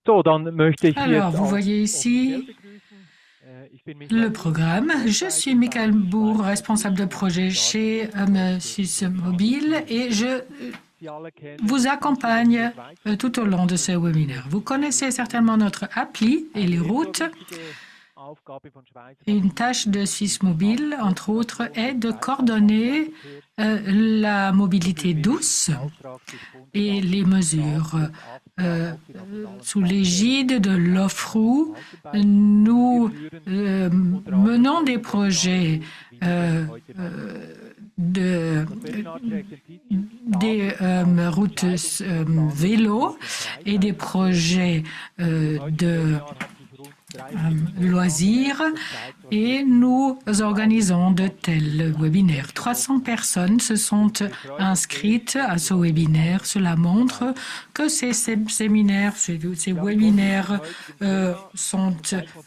Alors, vous voyez ici le programme. Je suis Michael Bourg, responsable de projet chez Suisse Mobile et je vous accompagne tout au long de ce webinaire. Vous connaissez certainement notre appli et les routes. Une tâche de Suisse Mobile, entre autres, est de coordonner la mobilité douce et les mesures. Sous l'égide de l'OFRU, nous menons des projets des routes vélo et des projets de loisirs et nous organisons de tels webinaires. 300 personnes se sont inscrites à ce webinaire. Cela montre que ces séminaires, ces webinaires sont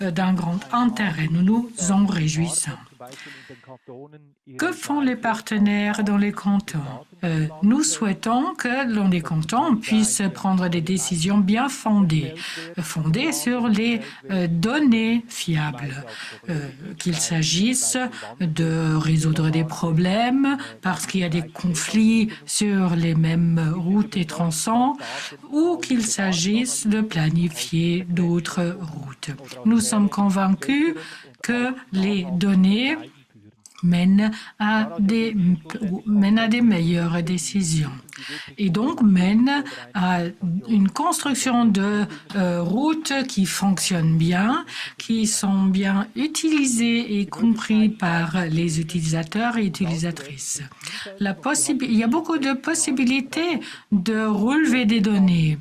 d'un grand intérêt. Nous nous en réjouissons. Que font les partenaires dans les cantons? Nous souhaitons que dans les cantons, on puisse prendre des décisions bien fondées sur les données fiables, qu'il s'agisse de résoudre des problèmes parce qu'il y a des conflits sur les mêmes routes et tronçons ou qu'il s'agisse de planifier d'autres routes. Nous sommes convaincus que les données mènent à des meilleures décisions et donc mènent à une construction de routes qui fonctionnent bien, qui sont bien utilisées et comprises par les utilisateurs et utilisatrices. Il y a beaucoup de possibilités de relever des données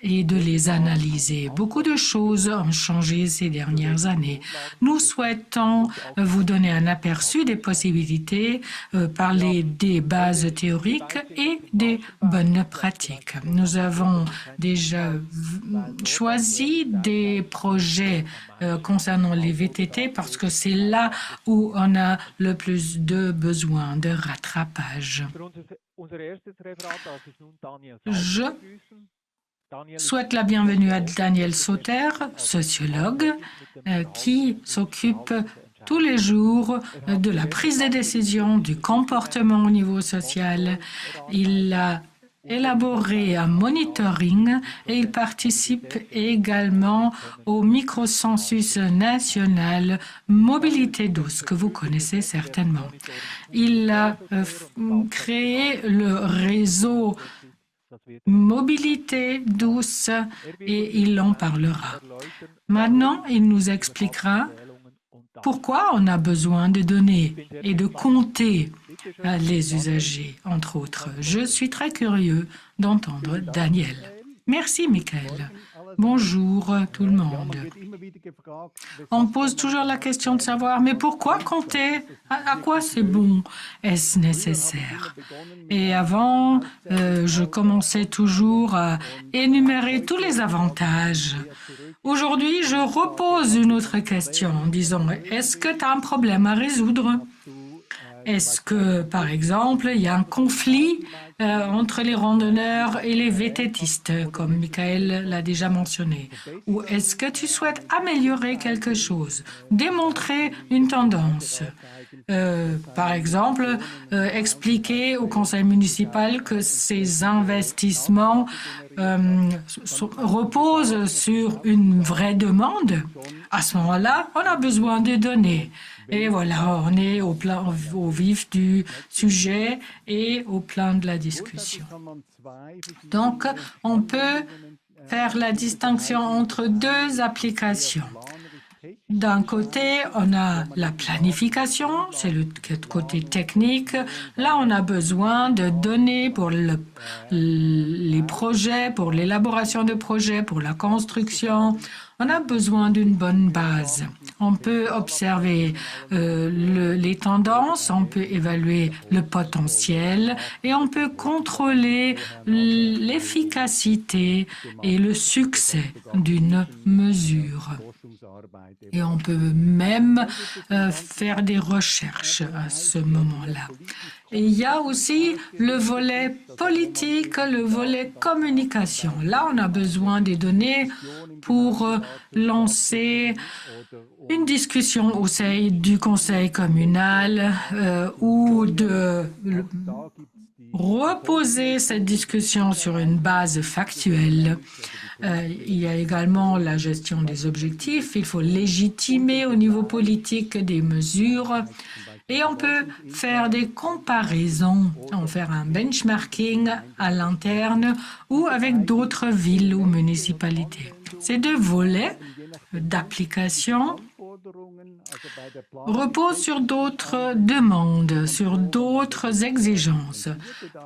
et de les analyser. Beaucoup de choses ont changé ces dernières années. Nous souhaitons vous donner un aperçu des possibilités, parler des bases théoriques et des bonnes pratiques. Nous avons déjà choisi des projets concernant les VTT parce que c'est là où on a le plus de besoin de rattrapage. Je souhaite la bienvenue à Daniel Sauter, sociologue, qui s'occupe tous les jours de la prise de décision, du comportement au niveau social. Il a élaboré un monitoring et il participe également au microcensus national Mobilité douce, que vous connaissez certainement. Il a créé le réseau Mobilité douce et il en parlera. Maintenant, il nous expliquera pourquoi on a besoin de données et de compter les usagers, entre autres. Je suis très curieux d'entendre Daniel. Merci, Michael. Bonjour tout le monde. On pose toujours la question de savoir, mais pourquoi compter? À quoi c'est bon? Est-ce nécessaire? Et avant, je commençais toujours à énumérer tous les avantages. Aujourd'hui, je repose une autre question en disant, est-ce que tu as un problème à résoudre? Est-ce que, par exemple, il y a un conflit entre les randonneurs et les VTTistes, comme Michael l'a déjà mentionné? Ou est-ce que tu souhaites améliorer quelque chose, démontrer une tendance? Par exemple, expliquer au conseil municipal que ces investissements reposent sur une vraie demande. À ce moment-là, on a besoin de données. Et voilà, on est au vif du sujet et au plan de la discussion. Donc, on peut faire la distinction entre deux applications. D'un côté, on a la planification, c'est le côté technique. Là, on a besoin de données pour les projets, pour l'élaboration de projets, pour la construction. On a besoin d'une bonne base. On peut observer les tendances, on peut évaluer le potentiel et on peut contrôler l'efficacité et le succès d'une mesure. Et on peut même faire des recherches à ce moment-là. Et il y a aussi le volet politique, le volet communication. Là, on a besoin des données pour lancer une discussion au sein du conseil communal ou de reposer cette discussion sur une base factuelle. Il y a également la gestion des objectifs. Il faut légitimer au niveau politique des mesures et on peut faire des comparaisons, en faire un benchmarking à l'interne ou avec d'autres villes ou municipalités. Ces deux volets d'application reposent sur d'autres demandes, sur d'autres exigences.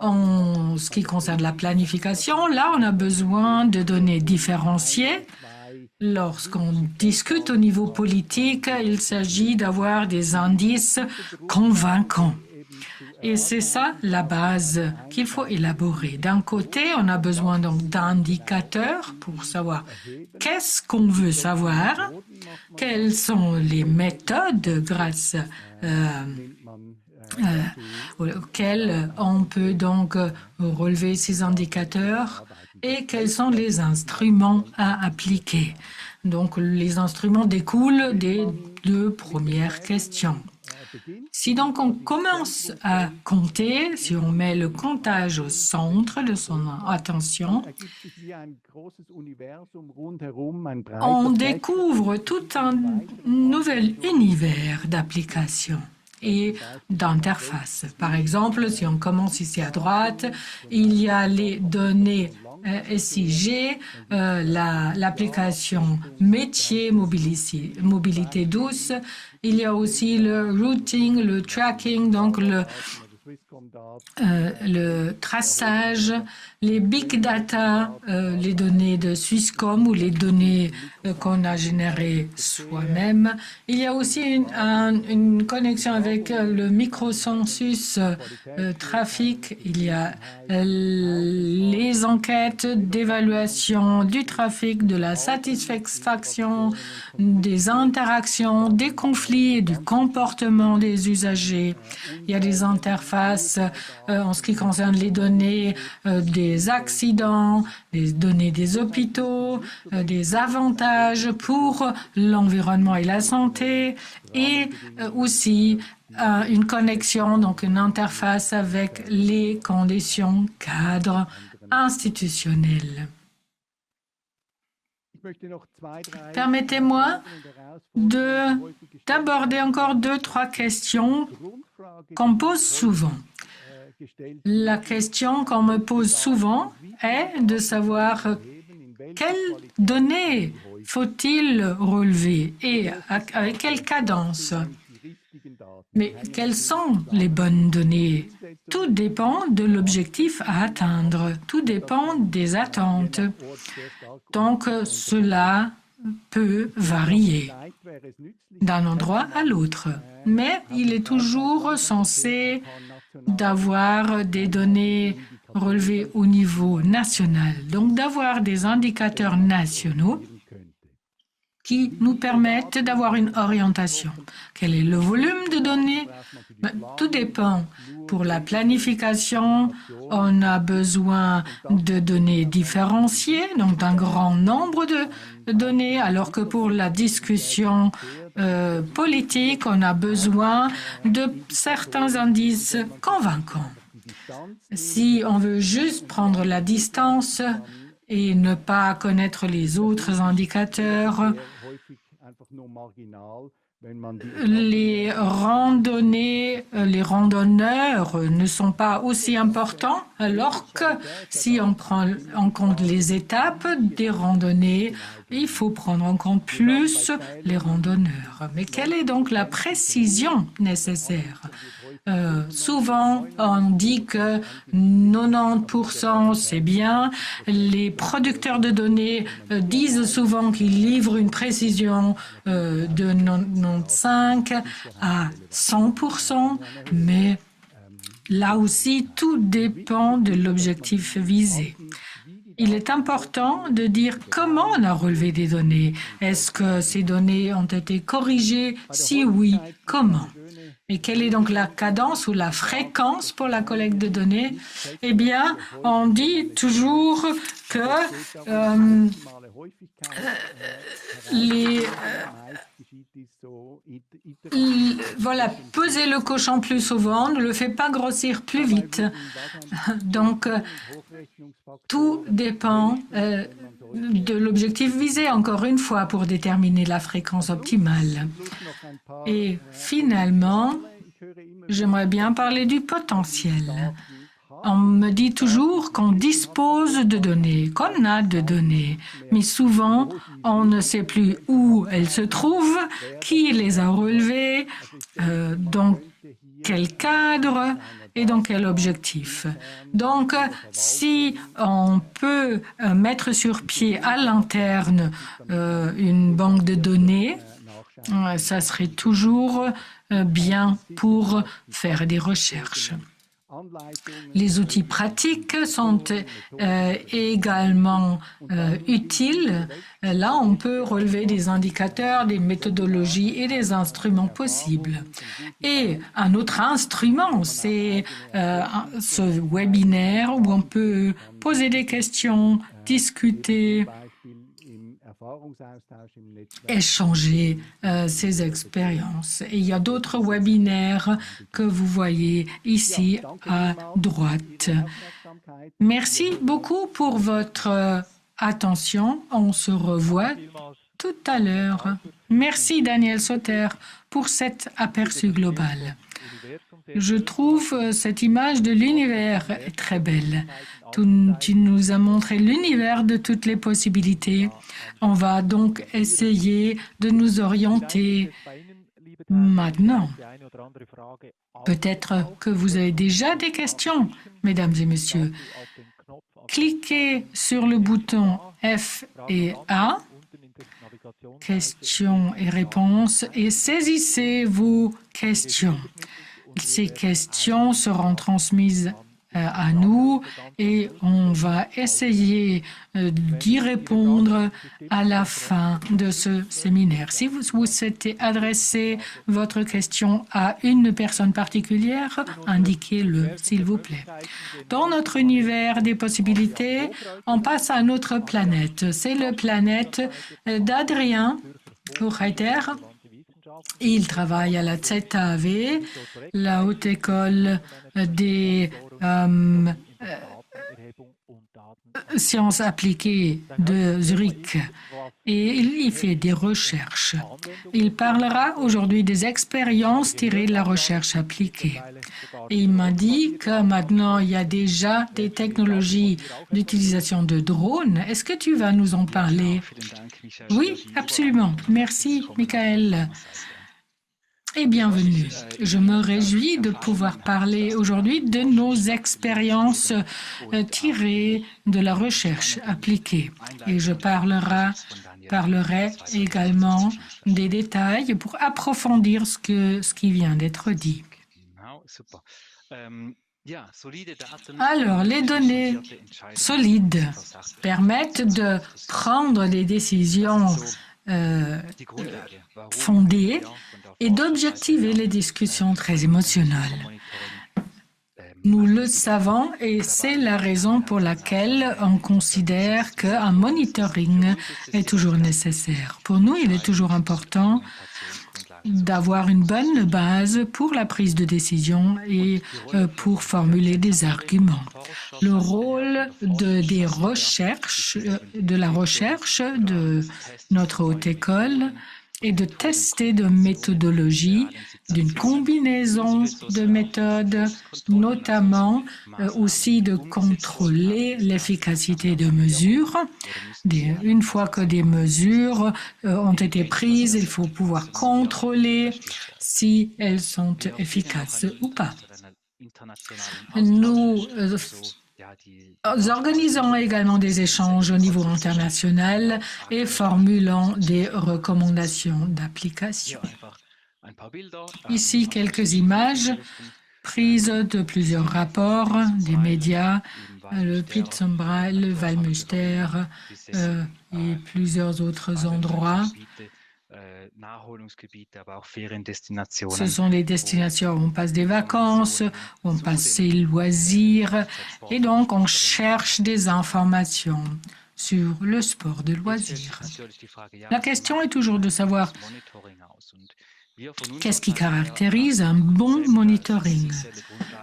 En ce qui concerne la planification, là, on a besoin de données différenciées. Lorsqu'on discute au niveau politique, il s'agit d'avoir des indices convaincants. Et c'est ça la base qu'il faut élaborer. D'un côté, on a besoin donc d'indicateurs pour savoir qu'est-ce qu'on veut savoir, quelles sont les méthodes grâce auxquelles on peut donc relever ces indicateurs et quels sont les instruments à appliquer. Donc les instruments découlent des deux premières questions. Si donc on commence à compter, si on met le comptage au centre de son attention, on découvre tout un nouvel univers d'application et d'interface. Par exemple, si on commence ici à droite, il y a les données SIG, l'application métier, mobilité douce. Il y a aussi le routing, le tracking, donc le traçage, les big data, les données de Swisscom ou les données qu'on a générées soi-même. Il y a aussi une connexion avec le microcensus trafic. Il y a les enquêtes d'évaluation du trafic, de la satisfaction, des interactions, des conflits et du comportement des usagers. Il y a des interfaces en ce qui concerne les données des accidents, les données des hôpitaux, des avantages pour l'environnement et la santé et aussi une connexion, donc une interface avec les conditions cadres institutionnelles. Permettez-moi d'aborder encore 2-3 questions qu'on pose souvent. La question qu'on me pose souvent est de savoir quelles données faut-il relever et avec quelle cadence. Mais quelles sont les bonnes données? Tout dépend de l'objectif à atteindre, tout dépend des attentes. Donc cela peut varier d'un endroit à l'autre. Mais il est toujours censé d'avoir des données relevées au niveau national, donc d'avoir des indicateurs nationaux qui nous permettent d'avoir une orientation. Quel est le volume de données? Tout dépend. Pour la planification, on a besoin de données différenciées, donc d'un grand nombre de données, alors que pour la discussion politique, on a besoin de certains indices convaincants. Si on veut juste prendre la distance et ne pas connaître les autres indicateurs, les randonneurs ne sont pas aussi importants, alors que si on prend en compte les étapes des randonnées, il faut prendre en compte plus les randonneurs. Mais quelle est donc la précision nécessaire? Souvent, on dit que 90% c'est bien. Les producteurs de données disent souvent qu'ils livrent une précision de 95 à 100%, mais là aussi, tout dépend de l'objectif visé. Il est important de dire comment on a relevé des données. Est-ce que ces données ont été corrigées? Si oui, comment? Et quelle est donc la cadence ou la fréquence pour la collecte de données? Eh bien, on dit toujours que voilà, peser le cochon plus souvent ne le fait pas grossir plus vite. Donc, tout dépend de l'objectif visé, encore une fois, pour déterminer la fréquence optimale. Et finalement, j'aimerais bien parler du potentiel. On me dit toujours qu'on dispose de données, qu'on a de données, mais souvent on ne sait plus où elles se trouvent, qui les a relevées, dans quel cadre et dans quel objectif. Donc, si on peut mettre sur pied à l'interne une banque de données, ça serait toujours bien pour faire des recherches. Les outils pratiques sont également utiles. Là, on peut relever des indicateurs, des méthodologies et des instruments possibles. Et un autre instrument, c'est ce webinaire où on peut poser des questions, discuter, échanger ces expériences. Et il y a d'autres webinaires que vous voyez ici à droite. Merci beaucoup pour votre attention. On se revoit tout à l'heure. Merci Daniel Sauter pour cet aperçu global. Je trouve cette image de l'univers très belle. Tu nous as montré l'univers de toutes les possibilités. On va donc essayer de nous orienter maintenant. Peut-être que vous avez déjà des questions, mesdames et messieurs. Cliquez sur le bouton F et A, questions et réponses, et saisissez vos questions. Ces questions seront transmises à nous et on va essayer d'y répondre à la fin de ce séminaire. Si vous souhaitez adresser votre question à une personne particulière, indiquez-le, s'il vous plaît. Dans notre univers des possibilités, on passe à notre planète. C'est la planète d'Adrien Hochreiter. Il travaille à la ZAW, la Haute École des sciences appliquées de Zurich, et il y fait des recherches. Il parlera aujourd'hui des expériences tirées de la recherche appliquée. Et il m'a dit que maintenant, il y a déjà des technologies d'utilisation de drones. Est-ce que tu vas nous en parler? Oui, absolument. Merci, Michael. Et bienvenue. Je me réjouis de pouvoir parler aujourd'hui de nos expériences tirées de la recherche appliquée. Et je parlerai également des détails pour approfondir ce qui vient d'être dit. Alors, les données solides permettent de prendre des décisions fondées et d'objectiver les discussions très émotionnelles. Nous le savons et c'est la raison pour laquelle on considère qu'un monitoring est toujours nécessaire. Pour nous, il est toujours important d'avoir une bonne base pour la prise de décision et pour formuler des arguments. Le rôle de la recherche de notre haute école est de tester de méthodologies, d'une combinaison de méthodes, notamment aussi de contrôler l'efficacité de mesures. Une fois que des mesures ont été prises, il faut pouvoir contrôler si elles sont efficaces ou pas. Nous organisons également des échanges au niveau international et formulons des recommandations d'application. Ici, quelques images prises de plusieurs rapports des médias, le Pittsburgh, le Val-Muster et plusieurs autres endroits. Ce sont les destinations où on passe des vacances, où on passe ses loisirs, et donc on cherche des informations sur le sport de loisirs. La question est toujours de savoir qu'est-ce qui caractérise un bon monitoring.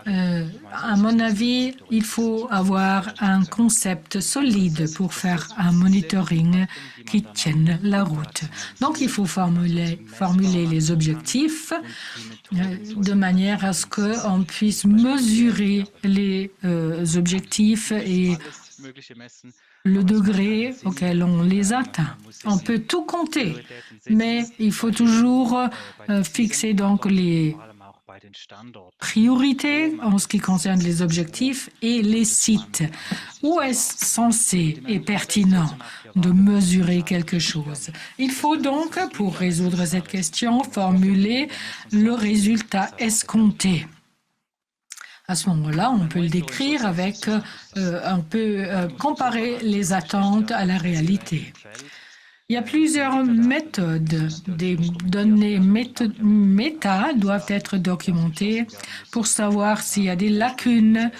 À mon avis, il faut avoir un concept solide pour faire un monitoring qui tienne la route. Donc, il faut formuler les objectifs de manière à ce qu'on puisse mesurer les objectifs et le degré auquel on les atteint. On peut tout compter, mais il faut toujours fixer donc les priorités en ce qui concerne les objectifs et les sites. Où est-ce censé et pertinent de mesurer quelque chose? Il faut donc, pour résoudre cette question, formuler le résultat escompté. À ce moment-là, on peut le décrire avec, on peut comparer les attentes à la réalité. Il y a plusieurs méthodes. Des données méta doivent être documentées pour savoir s'il y a des lacunes.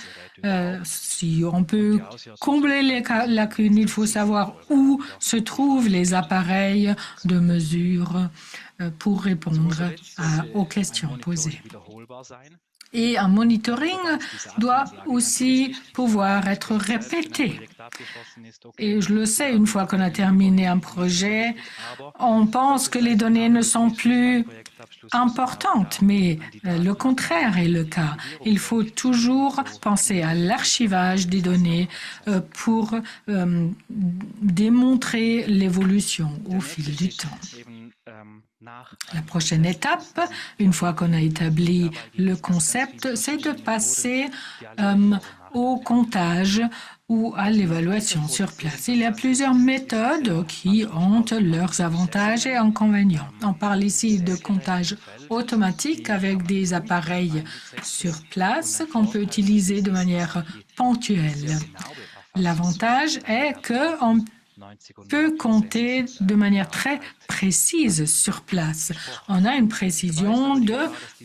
Si on peut combler les lacunes, il faut savoir où se trouvent les appareils de mesure pour répondre aux questions posées. Et un monitoring doit aussi pouvoir être répété. Et je le sais, une fois qu'on a terminé un projet, on pense que les données ne sont plus importantes, mais le contraire est le cas. Il faut toujours penser à l'archivage des données pour démontrer l'évolution au fil du temps. La prochaine étape, une fois qu'on a établi le concept, c'est de passer au comptage ou à l'évaluation sur place. Il y a plusieurs méthodes qui ont leurs avantages et inconvénients. On parle ici de comptage automatique avec des appareils sur place qu'on peut utiliser de manière ponctuelle. L'avantage est qu'on peut compter de manière très précise sur place. On a une précision de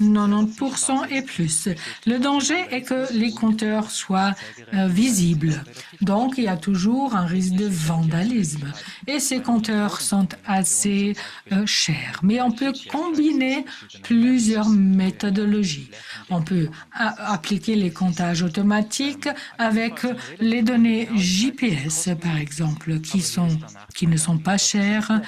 90% et plus. Le danger est que les compteurs soient visibles. Donc, il y a toujours un risque de vandalisme. Et ces compteurs sont assez chers. Mais on peut combiner plusieurs méthodologies. On peut appliquer les comptages automatiques avec les données GPS, par exemple, qui ne sont pas chères,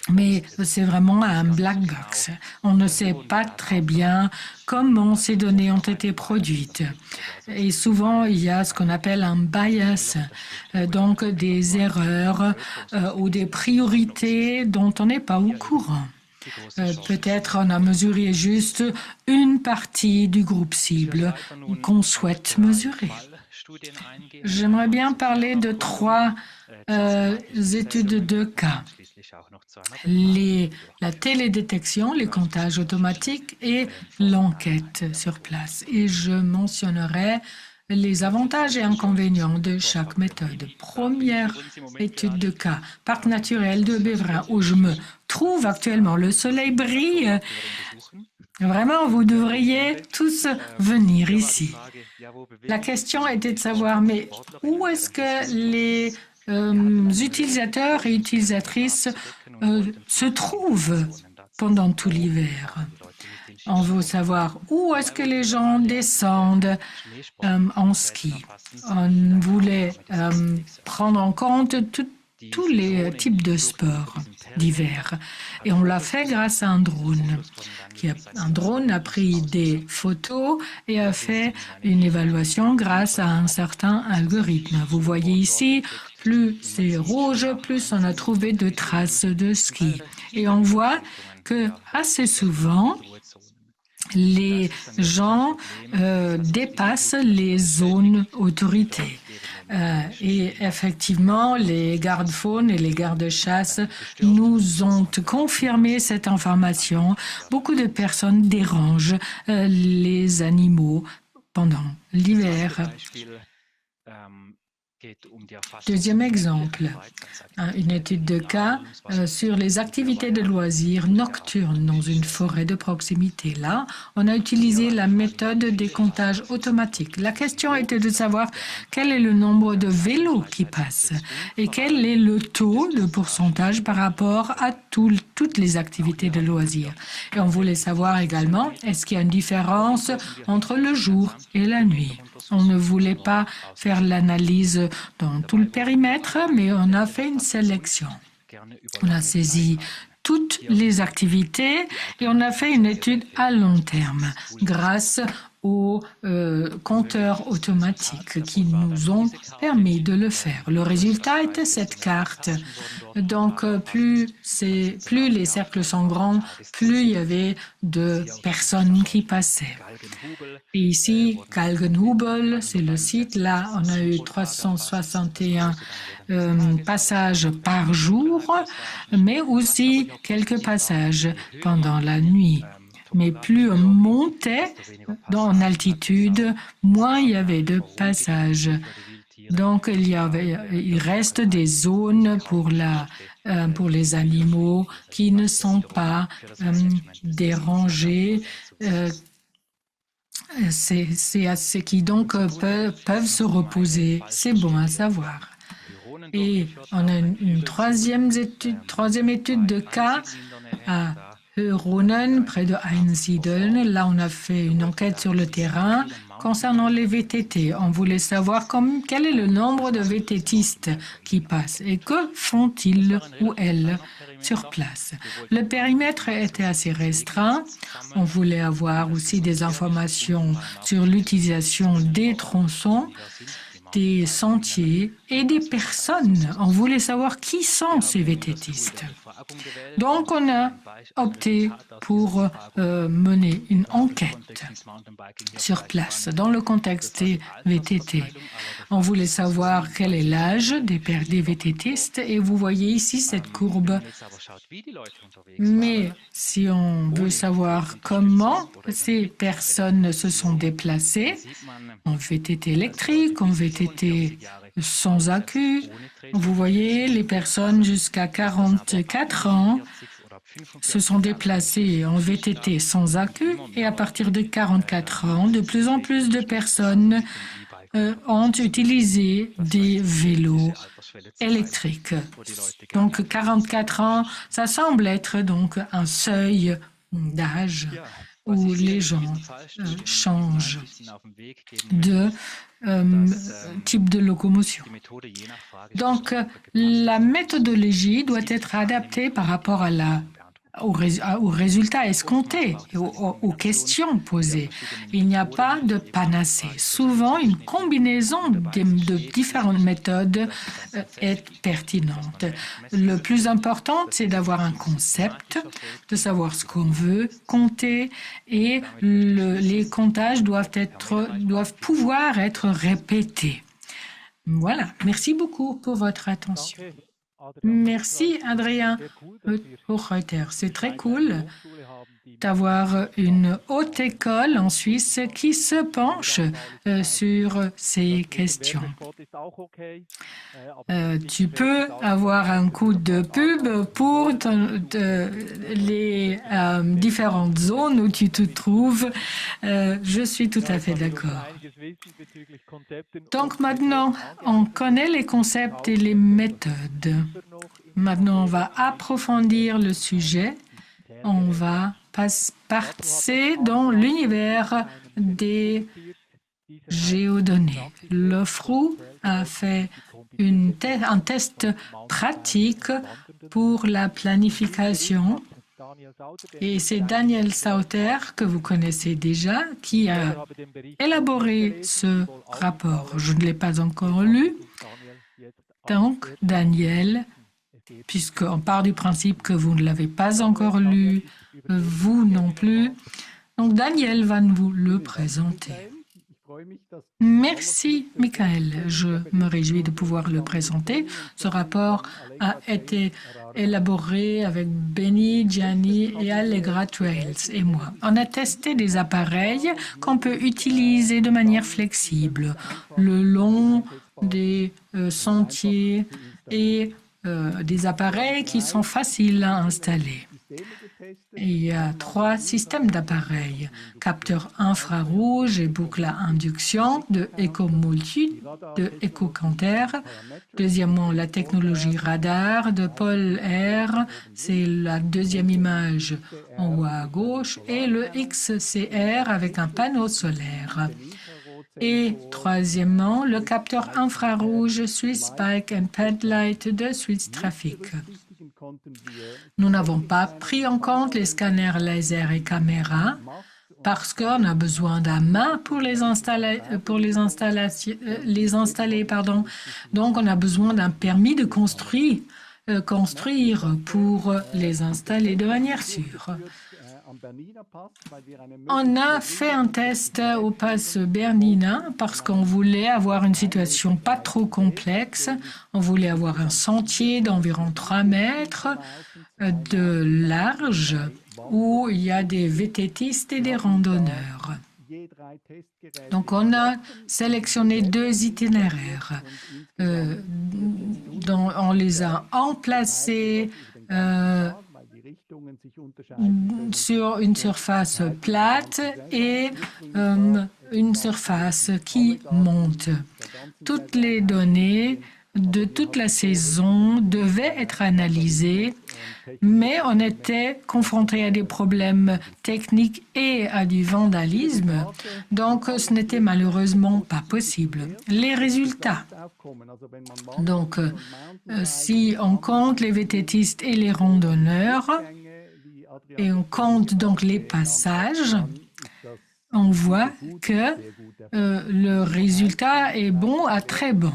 mais c'est vraiment un black box. On ne sait pas très bien comment ces données ont été produites. Et souvent, il y a ce qu'on appelle un bias, donc des erreurs ou des priorités dont on n'est pas au courant. Peut-être on a mesuré juste une partie du groupe cible qu'on souhaite mesurer. J'aimerais bien parler de 3 études de cas. La télédétection, les comptages automatiques et l'enquête sur place. Et je mentionnerai les avantages et inconvénients de chaque méthode. Première étude de cas, parc naturel de Bévrin, où je me trouve actuellement. Le soleil brille. Vraiment, vous devriez tous venir ici. La question était de savoir, mais où est-ce que les utilisateurs et utilisatrices se trouvent pendant tout l'hiver? On veut savoir où est-ce que les gens descendent en ski. On voulait prendre en compte tous les types de sports d'hiver. Et on l'a fait grâce à un drone. Un drone a pris des photos et a fait une évaluation grâce à un certain algorithme. Vous voyez ici, plus c'est rouge, plus on a trouvé de traces de ski. Et on voit que assez souvent, les gens dépassent les zones autorisées. Et effectivement, les gardes-faunes et les gardes-chasse nous ont confirmé cette information. Beaucoup de personnes dérangent les animaux pendant l'hiver. Deuxième exemple, une étude de cas sur les activités de loisirs nocturnes dans une forêt de proximité. Là, on a utilisé la méthode des comptages automatiques. La question était de savoir quel est le nombre de vélos qui passent et quel est le taux de pourcentage par rapport à toutes les activités de loisirs. Et on voulait savoir également, est-ce qu'il y a une différence entre le jour et la nuit. On ne voulait pas faire l'analyse dans tout le périmètre, mais on a fait une sélection. On a saisi toutes les activités et on a fait une étude à long terme grâce aux compteurs automatiques qui nous ont permis de le faire. Le résultat était cette carte. Donc, plus les cercles sont grands, plus il y avait de personnes qui passaient. Et ici, Galgenhubel, c'est le site. Là, on a eu 361 passages par jour, mais aussi quelques passages pendant la nuit. Mais plus on montait en altitude, moins il y avait de passages. Donc, il reste des zones pour les animaux qui ne sont pas dérangés. Qui donc peuvent se reposer. C'est bon à savoir. Et on a une troisième étude de cas à Heuronen, près de Einsiedeln. Là, on a fait une enquête sur le terrain concernant les VTT. On voulait savoir quel est le nombre de VTTistes qui passent et que font-ils ou elles sur place. Le périmètre était assez restreint. On voulait avoir aussi des informations sur l'utilisation des tronçons, des sentiers et des personnes. On voulait savoir qui sont ces VTTistes. Donc, on a opté pour mener une enquête sur place dans le contexte des VTT. On voulait savoir quel est l'âge des VTTistes et vous voyez ici cette courbe. Mais si on veut savoir comment ces personnes se sont déplacées, en VTT électrique, en VTT sans accu, vous voyez les personnes jusqu'à 44 ans se sont déplacées en VTT sans accu et à partir de 44 ans, de plus en plus de personnes ont utilisé des vélos électriques. Donc 44 ans, ça semble être donc un seuil d'âge où les gens changent de type de locomotion. Donc, la méthodologie doit être adaptée par rapport aux résultats escomptés, aux questions posées. Il n'y a pas de panacée. Souvent, une combinaison de différentes méthodes est pertinente. Le plus important, c'est d'avoir un concept, de savoir ce qu'on veut compter et les comptages doivent pouvoir être répétés. Voilà. Merci beaucoup pour votre attention. Merci, Adrien Hochreiter. C'est très cool d'avoir une haute école en Suisse qui se penche sur ces questions. Tu peux avoir un coup de pub pour les différentes zones où tu te trouves. Je suis tout à fait d'accord. Donc maintenant, on connaît les concepts et les méthodes. Maintenant, on va approfondir le sujet. On va passer dans l'univers des géodonnées. Lofrou a fait un test pratique pour la planification. Et c'est Daniel Sauter, que vous connaissez déjà, qui a élaboré ce rapport. Je ne l'ai pas encore lu. Donc, Daniel, puisqu'on part du principe que vous ne l'avez pas encore lu, vous non plus. Donc, Daniel va nous le présenter. Merci, Michael. Je me réjouis de pouvoir le présenter. Ce rapport a été élaboré avec Benny, Gianni et Allegra Trails et moi. On a testé des appareils qu'on peut utiliser de manière flexible le long des sentiers et des appareils qui sont faciles à installer. Il y a 3 systèmes d'appareils, capteur infrarouge et boucle à induction de EcoMulti, de EcoCanter. Deuxièmement, la technologie radar de Polair, c'est la deuxième image en haut à gauche, et le XCR avec un panneau solaire. Et troisièmement, le capteur infrarouge Swiss Spike and Padlight de Swiss Traffic. Nous n'avons pas pris en compte les scanners laser et caméras parce qu'on a besoin d'un main pour les installer. Donc, on a besoin d'un permis de construire pour les installer de manière sûre. On a fait un test au pass Bernina parce qu'on voulait avoir une situation pas trop complexe. On voulait avoir un sentier d'environ 3 mètres de large où il y a des VTTistes et des randonneurs. Donc, on a sélectionné 2 itinéraires. On les a emplacés sur une surface plate et une surface qui monte. Toutes les données de toute la saison devaient être analysées, mais on était confronté à des problèmes techniques et à du vandalisme, donc ce n'était malheureusement pas possible. Les résultats. Donc, si on compte les VTTistes et les randonneurs, et on compte donc les passages, on voit que le résultat est bon à très bon.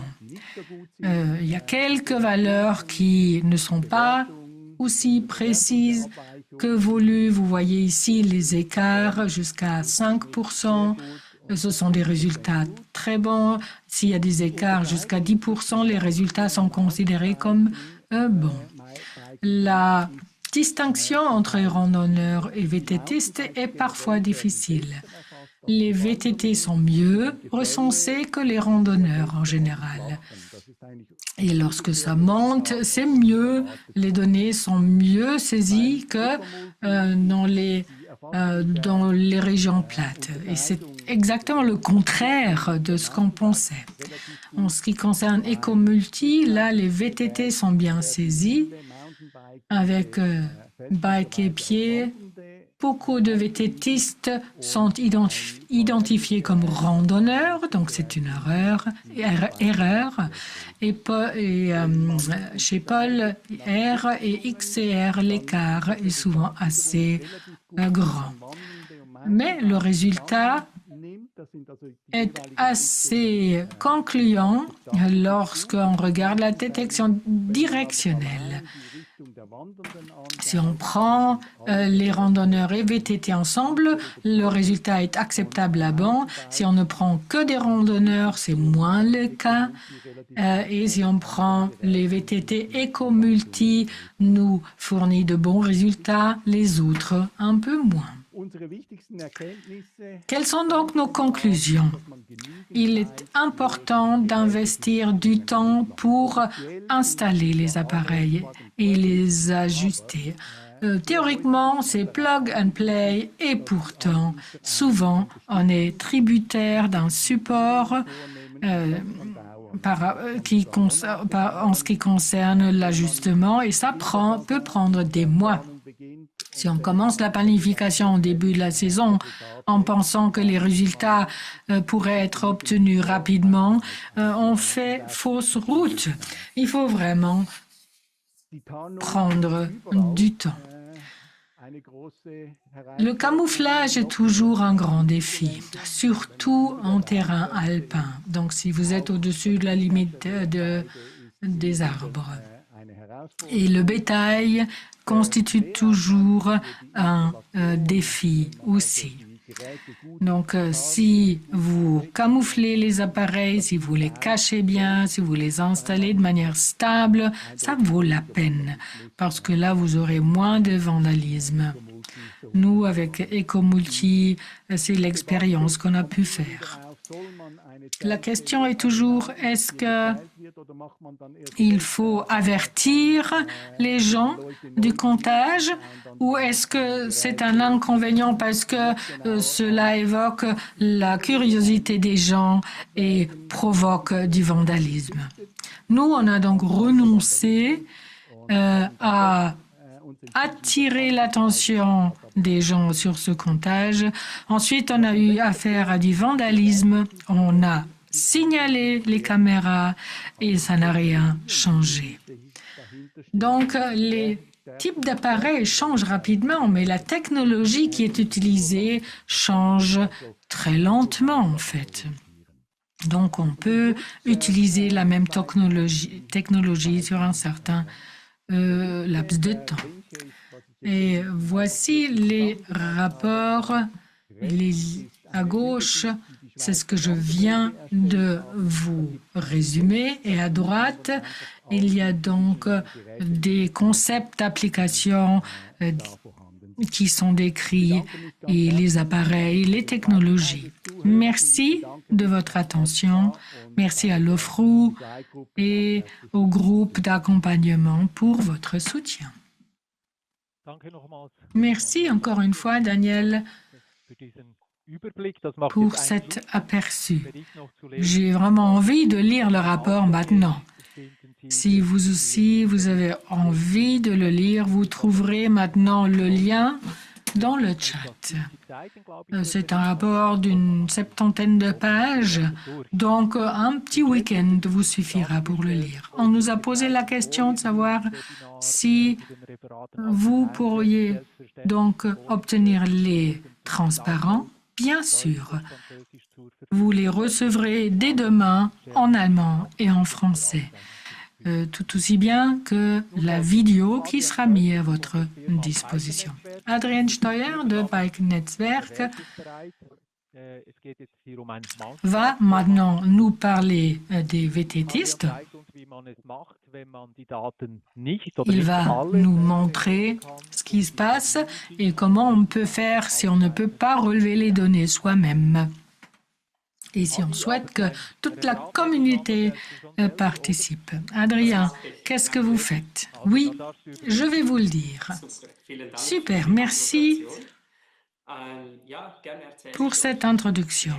Il y a quelques valeurs qui ne sont pas aussi précises que voulu. Vous voyez ici les écarts jusqu'à 5%. Ce sont des résultats très bons. S'il y a des écarts jusqu'à 10%, les résultats sont considérés comme bons. La distinction entre les randonneurs et VTTistes est parfois difficile. Les VTT sont mieux recensés que les randonneurs en général. Et lorsque ça monte, c'est mieux, les données sont mieux saisies que dans les régions plates. Et c'est exactement le contraire de ce qu'on pensait. En ce qui concerne EcoMulti, là, les VTT sont bien saisis avec bike et pied. Beaucoup de VTTistes sont identifiés comme randonneurs, donc c'est une erreur. Et chez Paul R et XCR, l'écart est souvent assez grand. Mais le résultat est assez concluant lorsqu'on regarde la détection directionnelle. Si on prend les randonneurs et VTT ensemble, le résultat est acceptable à bon. Si on ne prend que des randonneurs, c'est moins le cas. Et si on prend les VTT EcoMulti, nous fournit de bons résultats, les autres un peu moins. Quelles sont donc nos conclusions? Il est important d'investir du temps pour installer les appareils et les ajuster. Théoriquement, c'est plug and play et pourtant, souvent, on est tributaire d'un support en ce qui concerne l'ajustement et ça peut prendre des mois. Si on commence la planification au début de la saison en pensant que les résultats pourraient être obtenus rapidement, on fait fausse route. Il faut vraiment prendre du temps. Le camouflage est toujours un grand défi, surtout en terrain alpin. Donc, si vous êtes au-dessus de la limite des arbres. Et le bétail constitue toujours un défi aussi. Donc, si vous camouflez les appareils, si vous les cachez bien, si vous les installez de manière stable, ça vaut la peine parce que là, vous aurez moins de vandalisme. Nous, avec EcoMulti, c'est l'expérience qu'on a pu faire. La question est toujours, est-ce qu'il faut avertir les gens du comptage ou est-ce que c'est un inconvénient parce que cela évoque la curiosité des gens et provoque du vandalisme? Nous, on a donc renoncé à attirer l'attention des gens sur ce comptage. Ensuite, on a eu affaire à du vandalisme. On a signalé les caméras et ça n'a rien changé. Donc, les types d'appareils changent rapidement, mais la technologie qui est utilisée change très lentement, en fait. Donc, on peut utiliser la même technologie sur un certain laps de temps. Et voici les rapports. À gauche, c'est ce que je viens de vous résumer. Et à droite, il y a donc des concepts d'application qui sont décrits et les appareils, les technologies. Merci de votre attention. Merci à l'OFRU et au groupe d'accompagnement pour votre soutien. Merci encore une fois, Daniel, pour cet aperçu. J'ai vraiment envie de lire le rapport maintenant. Si vous aussi, vous avez envie de le lire, vous trouverez maintenant le lien dans le chat. C'est un rapport d'une 70aine de pages, donc un petit week-end vous suffira pour le lire. On nous a posé la question de savoir si vous pourriez donc obtenir les transparents. Bien sûr, vous les recevrez dès demain en allemand et en français. Tout aussi bien que la vidéo qui sera mise à votre disposition. Adrien Steuer de Bike Netzwerk va maintenant nous parler des VTTistes. Il va nous montrer ce qui se passe et comment on peut faire si on ne peut pas relever les données soi-même. Et si on souhaite que toute la communauté participe. Adrien, qu'est-ce que vous faites? Oui, je vais vous le dire. Super, merci pour cette introduction.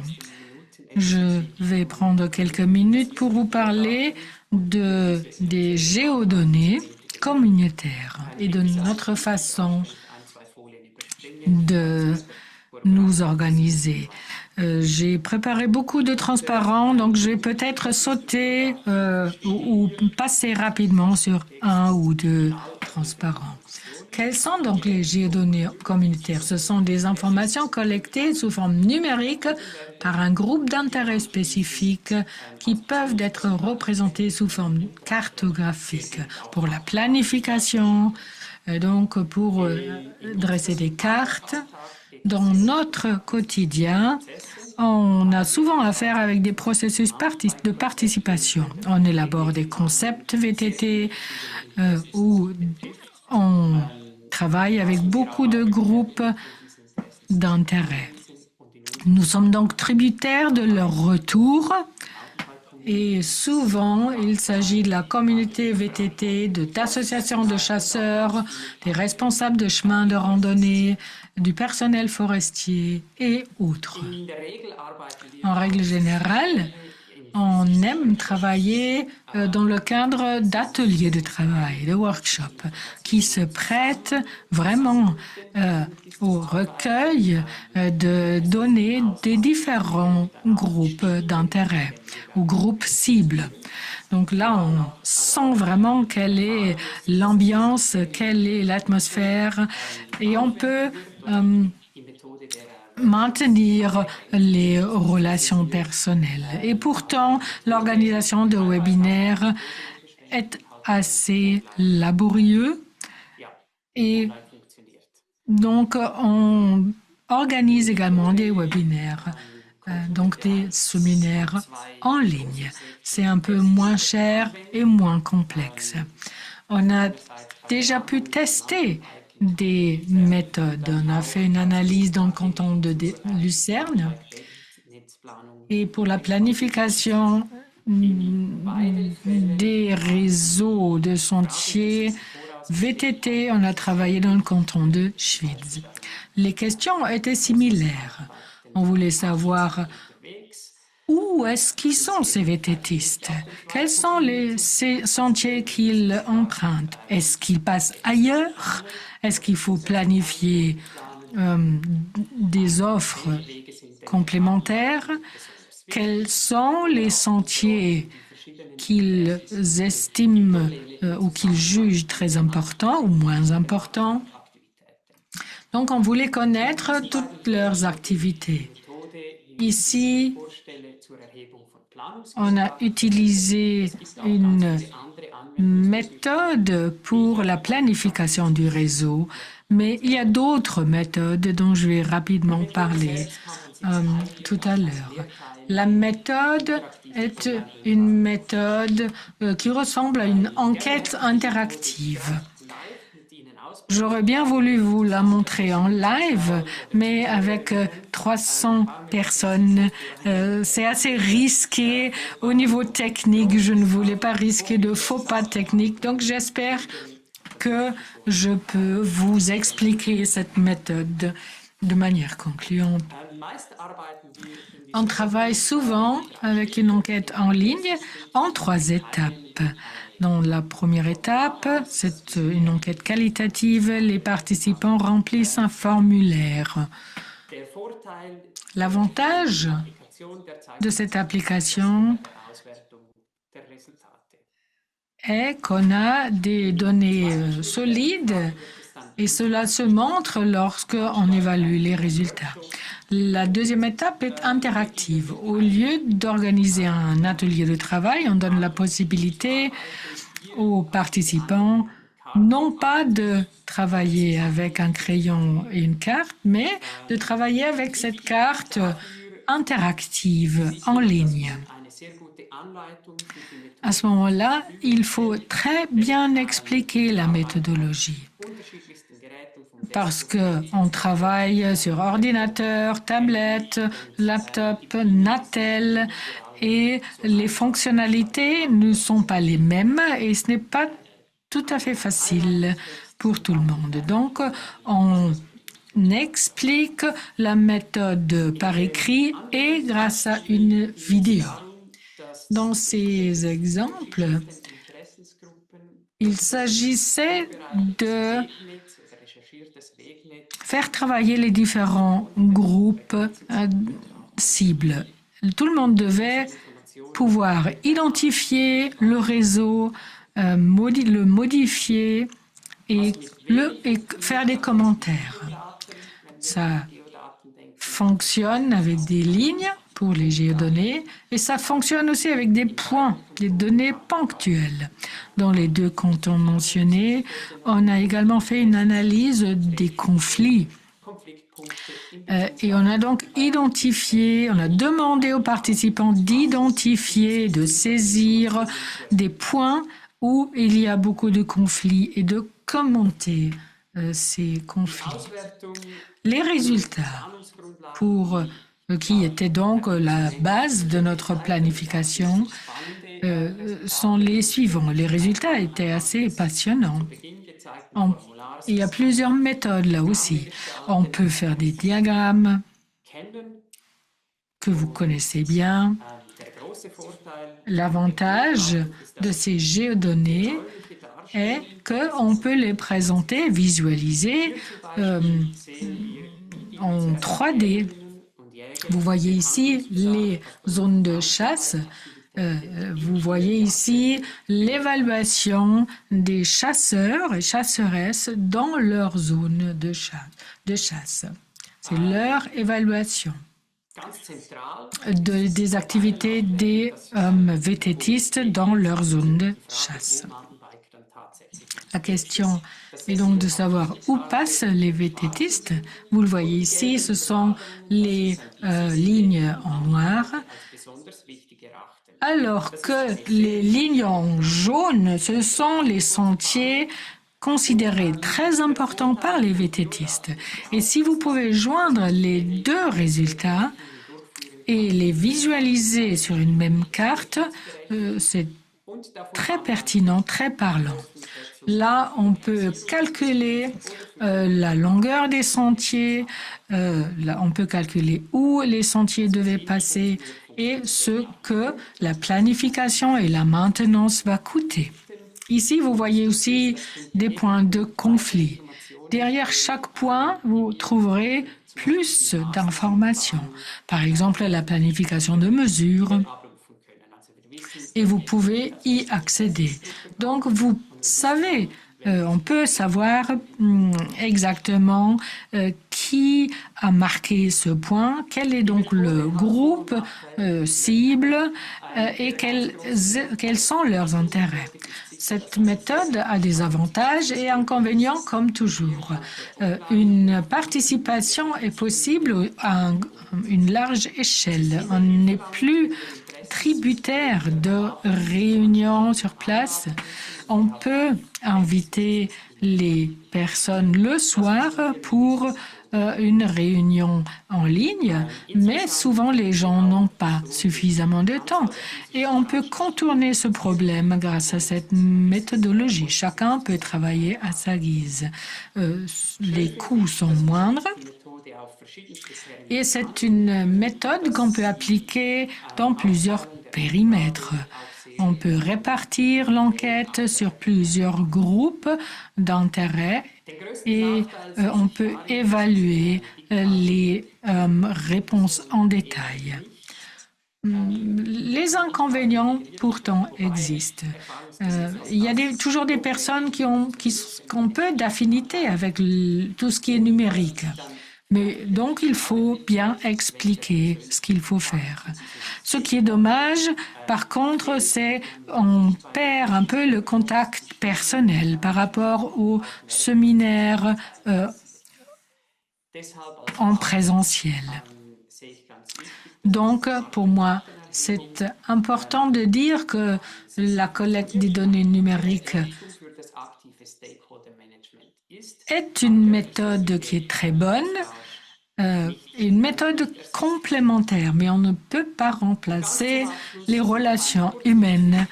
Je vais prendre quelques minutes pour vous parler des géodonnées communautaires et de notre façon de nous organiser. J'ai préparé beaucoup de transparents, donc je vais peut-être sauter ou passer rapidement sur un ou deux transparents. Quelles sont donc les géodonnées communautaires? Ce sont des informations collectées sous forme numérique par un groupe d'intérêt spécifique qui peuvent être représentées sous forme cartographique pour la planification, donc pour dresser des cartes. Dans notre quotidien, on a souvent affaire avec des processus de participation. On élabore des concepts VTT où on travaille avec beaucoup de groupes d'intérêt. Nous sommes donc tributaires de leur retour et souvent il s'agit de la communauté VTT, d'associations de chasseurs, des responsables de chemins de randonnée, du personnel forestier et autres. En règle générale, on aime travailler dans le cadre d'ateliers de travail, de workshops, qui se prêtent vraiment au recueil de données des différents groupes d'intérêt ou groupes cibles. Donc là, on sent vraiment quelle est l'ambiance, quelle est l'atmosphère et on peut maintenir les relations personnelles. Et pourtant, l'organisation de webinaires est assez laborieux et donc on organise également des webinaires, donc des séminaires en ligne. C'est un peu moins cher et moins complexe. On a déjà pu tester des méthodes. On a fait une analyse dans le canton de Lucerne Et pour la planification des réseaux de sentiers VTT, on a travaillé dans le canton de Schwyz. Les questions étaient similaires. On voulait savoir où est-ce qu'ils sont ces VTTistes? Quels sont ces sentiers qu'ils empruntent? Est-ce qu'ils passent ailleurs? Est-ce qu'il faut planifier des offres complémentaires? Quels sont les sentiers qu'ils estiment ou qu'ils jugent très importants ou moins importants? Donc, on voulait connaître toutes leurs activités. Ici, on a utilisé une méthode pour la planification du réseau, mais il y a d'autres méthodes dont je vais rapidement parler tout à l'heure. La méthode est une méthode qui ressemble à une enquête interactive. J'aurais bien voulu vous la montrer en live, mais avec 300 personnes, c'est assez risqué au niveau technique. Je ne voulais pas risquer de faux pas techniques, donc j'espère que je peux vous expliquer cette méthode de manière concluante. On travaille souvent avec une enquête en ligne en 3 étapes. Dans la première étape, c'est une enquête qualitative. Les participants remplissent un formulaire. L'avantage de cette application est qu'on a des données solides et cela se montre lorsqu'on évalue les résultats. La deuxième étape est interactive. Au lieu d'organiser un atelier de travail, on donne la possibilité aux participants non pas de travailler avec un crayon et une carte, mais de travailler avec cette carte interactive en ligne. À ce moment-là, il faut très bien expliquer la méthodologie. Parce qu'on travaille sur ordinateur, tablette, laptop, Natel, et les fonctionnalités ne sont pas les mêmes et ce n'est pas tout à fait facile pour tout le monde. Donc, on explique la méthode par écrit et grâce à une vidéo. Dans ces exemples, il s'agissait de faire travailler les différents groupes cibles. Tout le monde devait pouvoir identifier le réseau, le modifier et faire des commentaires. Ça fonctionne avec des lignes pour les géodonnées et ça fonctionne aussi avec des points, des données ponctuelles. Dans les 2 cantons mentionnés, on a également fait une analyse des conflits. Et on a donc on a demandé aux participants d'identifier, de saisir des points où il y a beaucoup de conflits et de commenter ces conflits. Les résultats, qui étaient donc la base de notre planification, sont les suivants. Les résultats étaient assez passionnants. Il y a plusieurs méthodes là aussi. On peut faire des diagrammes que vous connaissez bien. L'avantage de ces géodonnées est qu'on peut les présenter, visualiser en 3D. Vous voyez ici les zones de chasse. Vous voyez ici l'évaluation des chasseurs et chasseresses dans leur zone de chasse. C'est leur évaluation des activités des VTTistes dans leur zone de chasse. La question est donc de savoir où passent les VTTistes. Vous le voyez ici, ce sont les lignes en noir. Alors que les lignes en jaune, ce sont les sentiers considérés très importants par les VTTistes. Et si vous pouvez joindre les 2 résultats et les visualiser sur une même carte, c'est très pertinent, très parlant. Là, on peut calculer la longueur des sentiers, là, on peut calculer où les sentiers devaient passer et ce que la planification et la maintenance va coûter. Ici, vous voyez aussi des points de conflit. Derrière chaque point, vous trouverez plus d'informations. Par exemple, la planification de mesures. Et vous pouvez y accéder. Donc, vous savez, on peut savoir exactement qui a marqué ce point, quel est donc le groupe cible et quels sont leurs intérêts. Cette méthode a des avantages et inconvénients comme toujours. Une participation est possible à une large échelle. On n'est plus tributaire de réunions sur place. On peut inviter les personnes le soir pour une réunion en ligne, mais souvent les gens n'ont pas suffisamment de temps. Et on peut contourner ce problème grâce à cette méthodologie. Chacun peut travailler à sa guise. Les coûts sont moindres. Et c'est une méthode qu'on peut appliquer dans plusieurs périmètres. On peut répartir l'enquête sur plusieurs groupes d'intérêt et on peut évaluer les réponses en détail. Les inconvénients, pourtant, existent. Il y a toujours des personnes qui ont peu d'affinité avec tout ce qui est numérique. Mais donc, il faut bien expliquer ce qu'il faut faire. Ce qui est dommage, par contre, c'est qu'on perd un peu le contact personnel par rapport au séminaire en présentiel. Donc, pour moi, c'est important de dire que la collecte des données numériques est une méthode qui est très bonne, une méthode complémentaire, mais on ne peut pas remplacer les relations humaines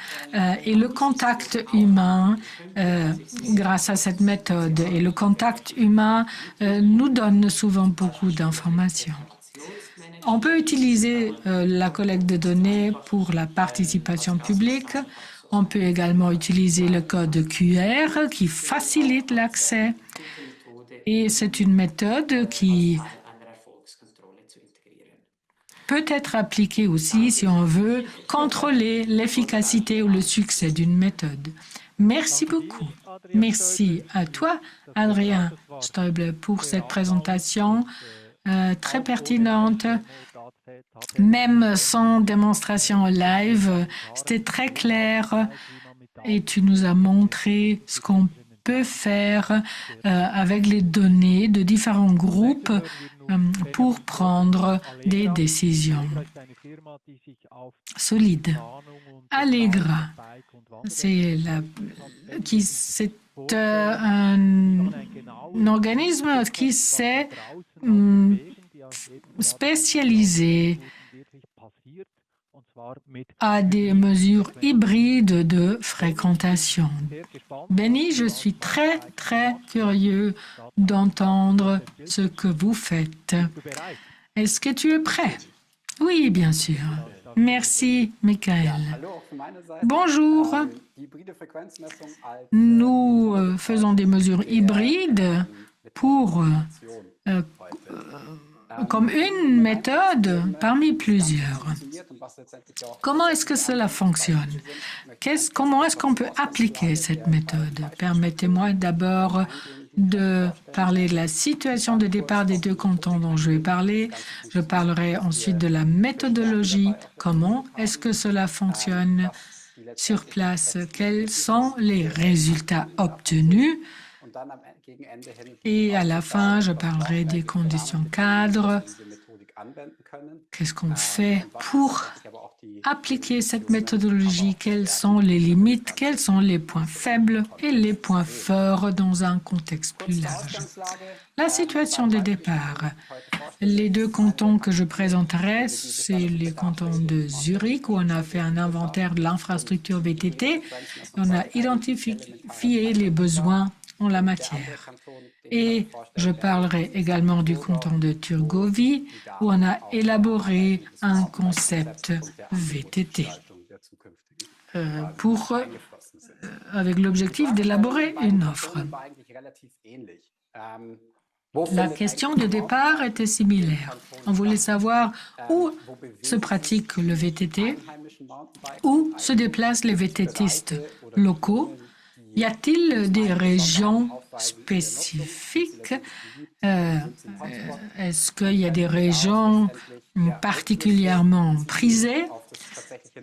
et le contact humain grâce à cette méthode. Et le contact humain nous donne souvent beaucoup d'informations. On peut utiliser la collecte de données pour la participation publique. On peut également utiliser le code QR qui facilite l'accès. Et c'est une méthode qui peut être appliquée aussi si on veut contrôler l'efficacité ou le succès d'une méthode. Merci beaucoup. Merci à toi, Adrien Stoible, pour cette présentation très pertinente. Même sans démonstration live, c'était très clair et tu nous as montré ce qu'on peut faire avec les données de différents groupes pour prendre des décisions solides. Allegra, c'est un organisme qui s'est spécialisé à des mesures hybrides de fréquentation. Benny, je suis très, très curieux d'entendre ce que vous faites. Est-ce que tu es prêt? Oui, bien sûr. Merci, Michael. Bonjour. Nous faisons des mesures hybrides pour comme une méthode parmi plusieurs. Comment est-ce que cela fonctionne? Comment est-ce qu'on peut appliquer cette méthode? Permettez-moi d'abord de parler de la situation de départ des deux cantons dont je vais parler. Je parlerai ensuite de la méthodologie. Comment est-ce que cela fonctionne sur place? Quels sont les résultats obtenus? Et à la fin, je parlerai des conditions cadres Qu'est-ce qu'on fait pour appliquer cette méthodologie? Quelles sont les limites? Quels sont les points faibles et les points forts dans un contexte plus large? La situation de départ. Les deux cantons que je présenterai, c'est les cantons de Zurich, où on a fait un inventaire de l'infrastructure VTT. On a identifié les besoins en la matière. Et je parlerai également du canton de Thurgovie, où on a élaboré un concept VTT avec l'objectif d'élaborer une offre. La question de départ était similaire. On voulait savoir où se pratique le VTT, où se déplacent les VTTistes locaux. Y a-t-il des régions spécifiques? Est-ce qu'il y a des régions particulièrement prisées?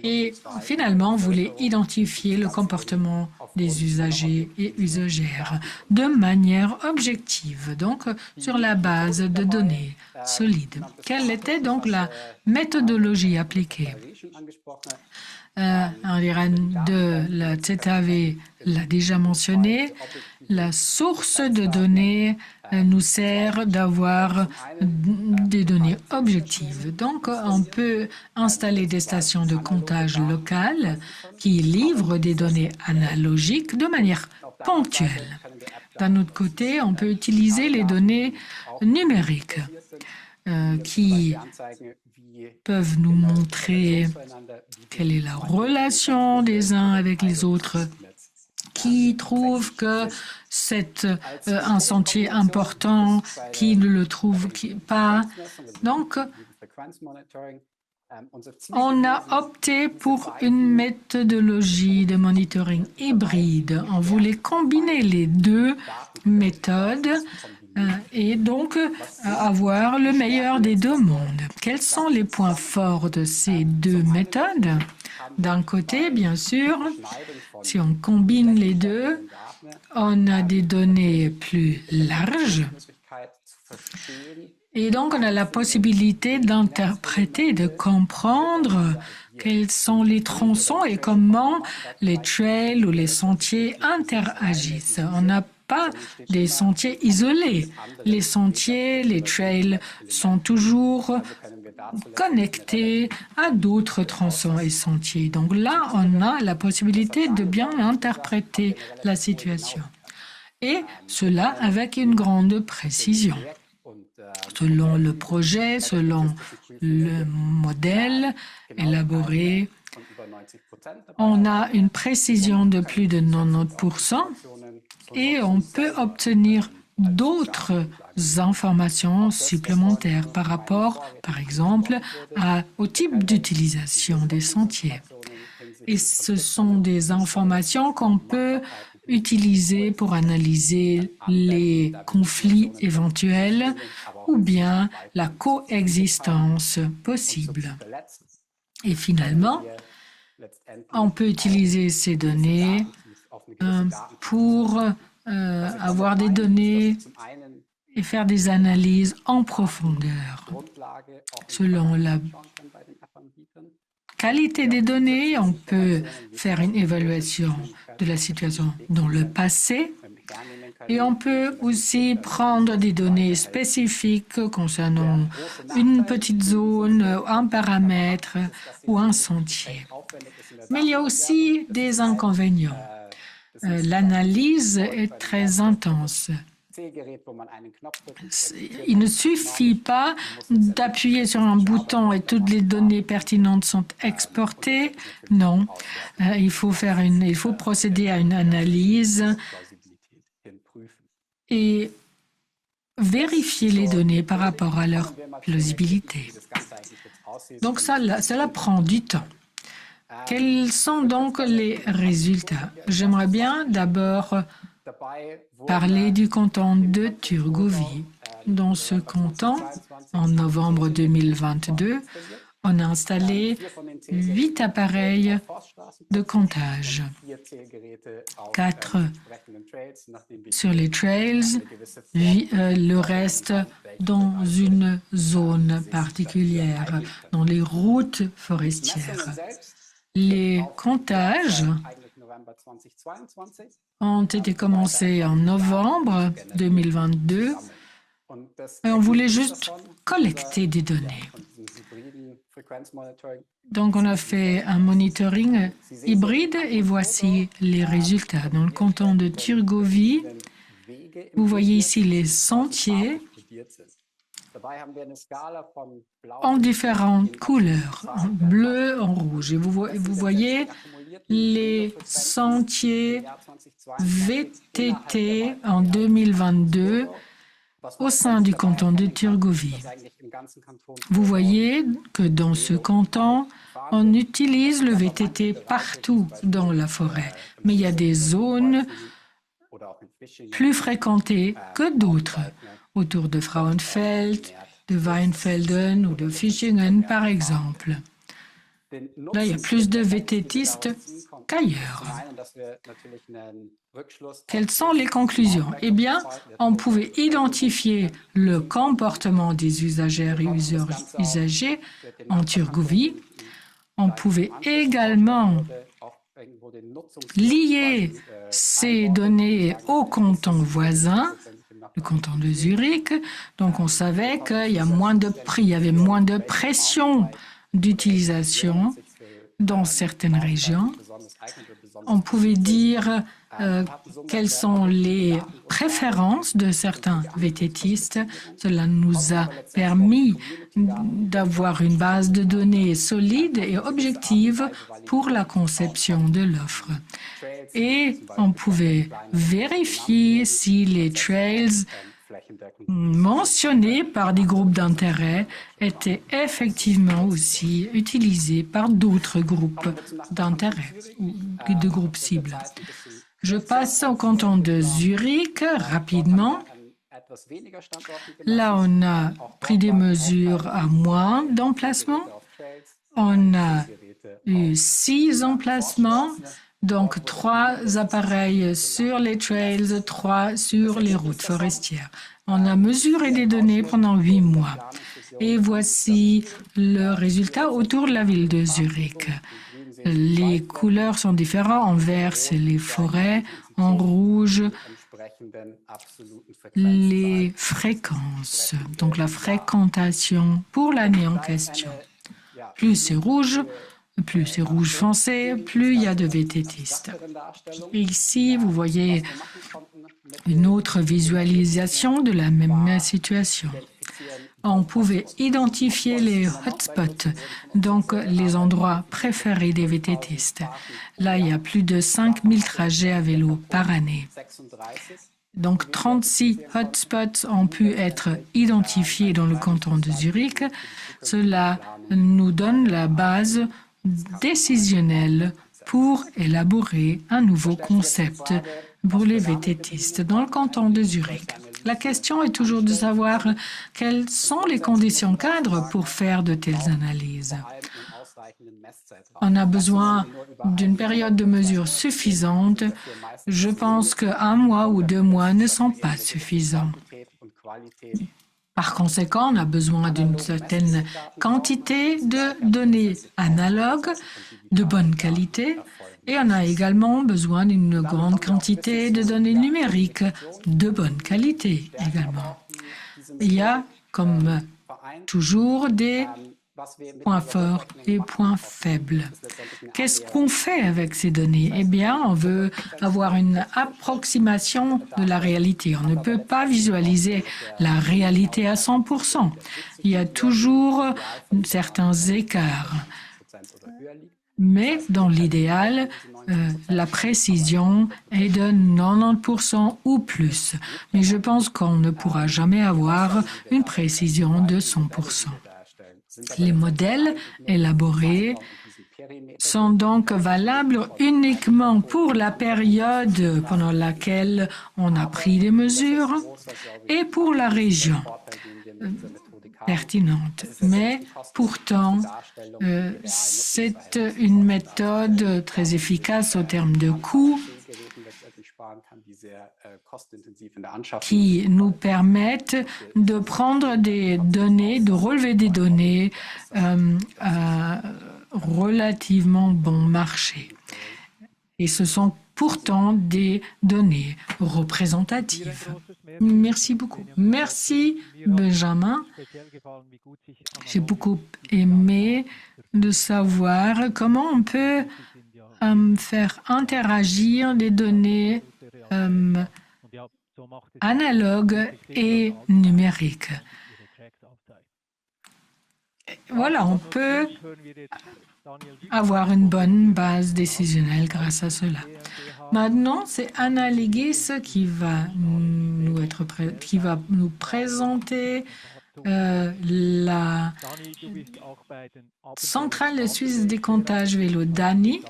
Et finalement, on voulait identifier le comportement des usagers et usagères de manière objective, donc sur la base de données solides. Quelle était donc la méthodologie appliquée? De la ZAV l'a déjà mentionné, la source de données nous sert d'avoir des données objectives. Donc, on peut installer des stations de comptage locales qui livrent des données analogiques de manière ponctuelle. D'un autre côté, on peut utiliser les données numériques qui peuvent nous montrer quelle est la relation des uns avec les autres, qui trouvent que c'est un sentier important, qui ne le trouve pas. Donc, on a opté pour une méthodologie de monitoring hybride. On voulait combiner les deux méthodes et donc avoir le meilleur des deux mondes. Quels sont les points forts de ces deux méthodes? D'un côté, bien sûr, si on combine les deux, on a des données plus larges et donc on a la possibilité d'interpréter, de comprendre quels sont les tronçons et comment les trails ou les sentiers interagissent. On n'a pas des sentiers isolés. Les sentiers, les trails sont toujours connectés à d'autres tronçons et sentiers. Donc là, on a la possibilité de bien interpréter la situation. Et cela avec une grande précision. Selon le projet, selon le modèle élaboré, on a une précision de plus de 90% et on peut obtenir d'autres informations supplémentaires par rapport, par exemple, au type d'utilisation des sentiers. Et ce sont des informations qu'on peut utiliser pour analyser les conflits éventuels ou bien la coexistence possible. Et finalement, on peut utiliser ces données pour avoir des données et faire des analyses en profondeur. Selon la qualité des données, on peut faire une évaluation de la situation dans le passé et on peut aussi prendre des données spécifiques concernant une petite zone, un paramètre ou un sentier. Mais il y a aussi des inconvénients. L'analyse est très intense. Il ne suffit pas d'appuyer sur un bouton et toutes les données pertinentes sont exportées. Non, il faut procéder à une analyse et vérifier les données par rapport à leur plausibilité. Donc cela prend du temps. Quels sont donc les résultats? J'aimerais bien d'abord parler du canton de Thurgovie. Dans ce canton, en novembre 2022, On a installé 8 appareils de comptage, 4 sur les trails, le reste dans une zone particulière, dans les routes forestières. Les comptages ont été commencés en novembre 2022 et on voulait juste collecter des données. Donc, on a fait un monitoring hybride et voici les résultats. Dans le canton de Thurgovie, vous voyez ici les sentiers en différentes couleurs, en bleu, en rouge. Et vous voyez les sentiers VTT en 2022 au sein du canton de Thurgovie. Vous voyez que dans ce canton, on utilise le VTT partout dans la forêt, mais il y a des zones plus fréquentées que d'autres, autour de Frauenfeld, de Weinfelden ou de Fischingen, par exemple. Là, il y a plus de VTTistes qu'ailleurs. Quelles sont les conclusions? Eh bien, on pouvait identifier le comportement des usagères et usagers en Thurgovie. On pouvait également lier ces données au canton voisin, le canton de Zurich. Donc, on savait qu'il y avait moins de pression d'utilisation dans certaines régions. On pouvait dire quelles sont les préférences de certains VTTistes. Cela nous a permis d'avoir une base de données solide et objective pour la conception de l'offre. Et on pouvait vérifier si les trails mentionnés par des groupes d'intérêt étaient effectivement aussi utilisés par d'autres groupes d'intérêt ou de groupes cibles. Je passe au canton de Zurich rapidement. Là, on a pris des mesures à moins d'emplacements. On a eu 6 emplacements, donc 3 appareils sur les trails, 3 sur les routes forestières. On a mesuré des données pendant 8 mois. Et voici le résultat autour de la ville de Zurich. Les couleurs sont différentes. En vert, c'est les forêts. En rouge, les fréquences. Donc, la fréquentation pour l'année en question. Plus c'est rouge foncé, plus il y a de VTTistes. Et ici, vous voyez une autre visualisation de la même situation. On pouvait identifier les hotspots, donc les endroits préférés des VTTistes. Là, il y a plus de 5000 trajets à vélo par année. Donc, 36 hotspots ont pu être identifiés dans le canton de Zurich. Cela nous donne la base décisionnelle pour élaborer un nouveau concept pour les VTTistes dans le canton de Zurich. La question est toujours de savoir quelles sont les conditions cadres pour faire de telles analyses. On a besoin d'une période de mesure suffisante. Je pense qu'1 mois ou 2 mois ne sont pas suffisants. Par conséquent, on a besoin d'une certaine quantité de données analogues de bonne qualité et on a également besoin d'une grande quantité de données numériques de bonne qualité également. Il y a, comme toujours, des points forts et points faibles. Qu'est-ce qu'on fait avec ces données? Eh bien, on veut avoir une approximation de la réalité. On ne peut pas visualiser la réalité à 100%. Il y a toujours certains écarts. Mais dans l'idéal, la précision est de 90% ou plus. Mais je pense qu'on ne pourra jamais avoir une précision de 100%. Les modèles élaborés sont donc valables uniquement pour la période pendant laquelle on a pris des mesures et pour la région. pertinente. Mais pourtant, c'est une méthode très efficace au terme de coûts qui nous permettent de prendre des données, de relever des données à relativement bon marché. Et ce sont pourtant des données représentatives. Merci beaucoup. Merci, Benjamin. J'ai beaucoup aimé de savoir comment on peut faire interagir des données analogues et numériques. Voilà, on peut avoir une bonne base décisionnelle grâce à cela. Maintenant, c'est Anna Legis qui va nous présenter la centrale suisse des comptages vélo. Dani,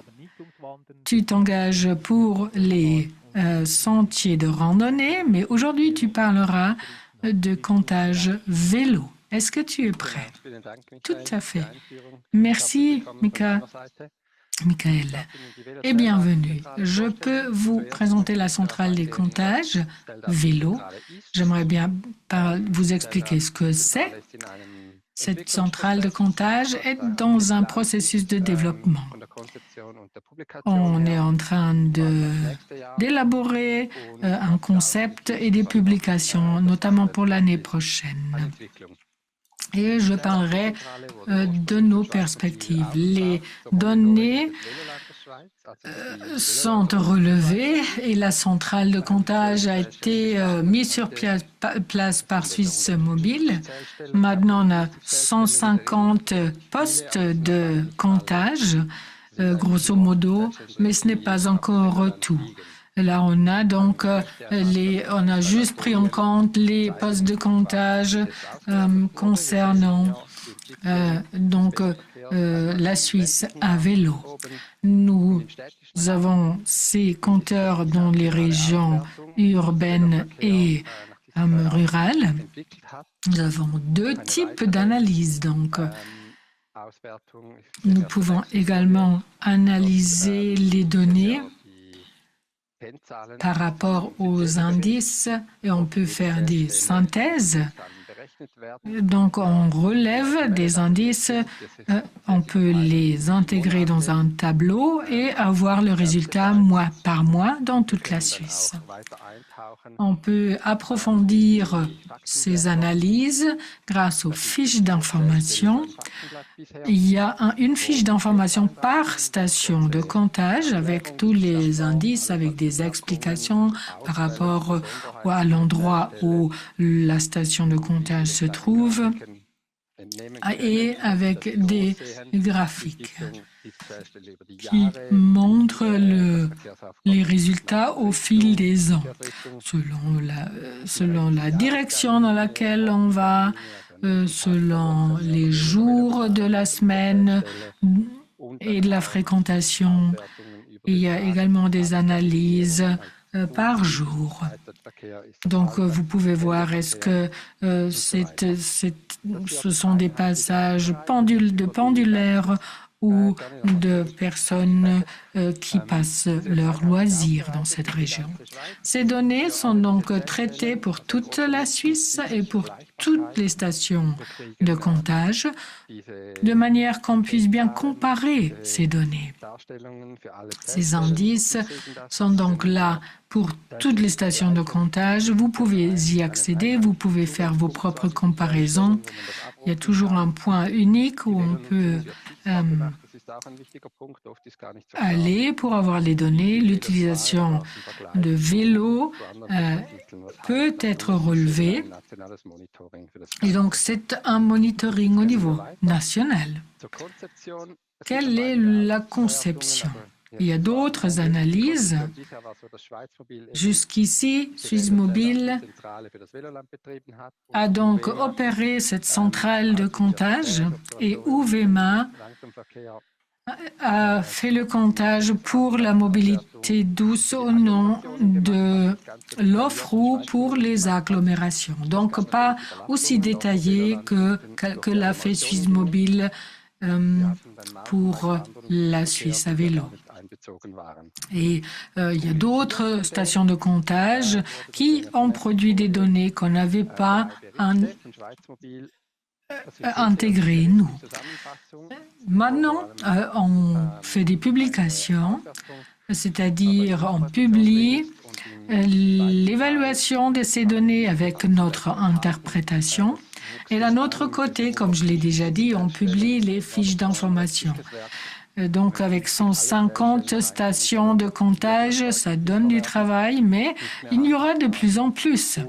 tu t'engages pour les sentiers de randonnée, mais aujourd'hui tu parleras de comptage vélo. Est-ce que tu es prêt? Tout à fait. Merci, Michael, et bienvenue. Je peux vous présenter la centrale des comptages vélo. J'aimerais bien vous expliquer ce que c'est. Cette centrale de comptage est dans un processus de développement. On est en train d'élaborer un concept et des publications, notamment pour l'année prochaine. Et je parlerai de nos perspectives. Les données sont relevées et la centrale de comptage a été mise sur place par Suisse Mobile. Maintenant, on a 150 postes de comptage, grosso modo, mais ce n'est pas encore tout. Là, on a donc on a juste pris en compte les postes de comptage concernant la Suisse à vélo. Nous avons ces compteurs dans les régions urbaines et rurales. Nous avons deux types d'analyses. Donc, nous pouvons également analyser les données par rapport aux indices et on peut faire des synthèses. Donc, on relève des indices, on peut les intégrer dans un tableau et avoir le résultat mois par mois dans toute la Suisse. On peut approfondir ces analyses grâce aux fiches d'information. Il y a une fiche d'information par station de comptage avec tous les indices, avec des explications par rapport à l'endroit où la station de comptage se trouve et avec des graphiques qui montrent les résultats au fil des ans, selon la direction dans laquelle on va, selon les jours de la semaine et de la fréquentation. Il y a également des analyses par jour. Donc, vous pouvez voir, est-ce que ce sont des passages de pendulaires ou de personnes qui passent leur loisir dans cette région. Ces données sont donc traitées pour toute la Suisse et pour toutes les stations de comptage, de manière qu'on puisse bien comparer ces données. Ces indices sont donc là pour toutes les stations de comptage. Vous pouvez y accéder, vous pouvez faire vos propres comparaisons. Il y a toujours un point unique où on peut aller pour avoir les données. L'utilisation de vélos peut être relevée. Et donc, c'est un monitoring au niveau national. Quelle est la conception? Il y a d'autres analyses. Jusqu'ici, Suisse Mobile a donc opéré cette centrale de comptage et UVMA a fait le comptage pour la mobilité douce au nom de l'OFRU pour les agglomérations. Donc pas aussi détaillé que l'a fait Suisse Mobile pour la Suisse à vélo. Et il y a d'autres stations de comptage qui ont produit des données qu'on n'avait pas intégrées, nous. Maintenant, on fait des publications, c'est-à-dire on publie l'évaluation de ces données avec notre interprétation. Et d'un autre côté, comme je l'ai déjà dit, on publie les fiches d'information. Donc avec 150 stations de comptage, ça donne du travail, mais il y aura de plus en plus.